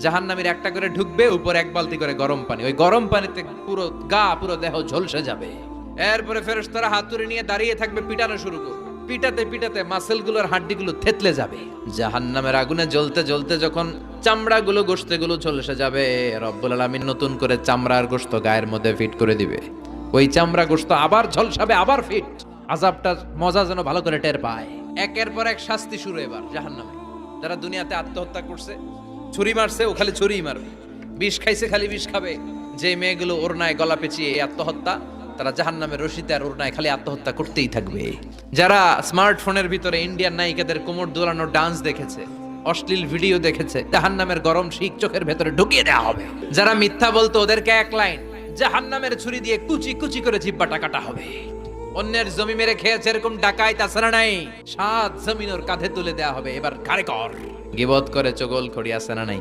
জাহান্নামীর একটা করে ঢুকবে, উপর এক বালতি করে গরম পানি, ওই গরম পানিতে পুরো গা পুরো দেহ ঝলসে যাবে। এরপরে ফেরেশতারা হাতুড়ি নিয়ে দাঁড়িয়ে থাকবে, পিটানো শুরু করবে। পিটাতে পিটাতে মাসেলগুলোর হাড্ডিগুলো থেতলে যাবে। জাহান্নামের আগুনে জ্বলতে জ্বলতে যখন চামড়াগুলো গোশতগুলো ঝলসে যাবে, রব্বুল আলামিন নতুন করে চামড়ার গোশত গায়ের মধ্যে ফিট করে দিবে। ওই চামড়া গোশত আবার ঝলসাবে, আবার ফিট। আযাবটার মজা যেন ভালো করে টের পায়। একের পর এক শাস্তি শুরু এবার জাহান্নামে। যারা দুনিয়াতে আত্মহত্যা করছে, ছুরি মারছে, ও খালি ছুরিই মারবে। বিষ খাইছে, খালি বিষ খাবে। যে মেয়েগুলো ওড়নায় গলা পেঁচিয়ে এই আত্মহত্যা, তারা জাহান্নামের রশিতে আর ওড়নায় খালি আত্মহত্যা করতেই থাকবে। যারা স্মার্টফোনের ভিতরে ইন্ডিয়ান নায়িকাদের কোমর দোলানো ডান্স দেখেছে, অশ্লীল ভিডিও দেখেছে, জাহান্নামের গরম শিক চোখের ভেতরে ঢুকিয়ে দেওয়া হবে। যারা মিথ্যা বলতো, ওদেরকে এক লাইন জাহান্নামের ছুরি দিয়ে কুচি কুচি করে জিহ্বাটা কাটা হবে। অন্যের জমি মেরে খেয়েছে এরকম ডাকাইত আছে নাই, 7 জমিন ওর কাঁধে তুলে দেওয়া হবে। এবার ঘাড়ে কর। গিবত করে চগল খড়ি আছে না নাই?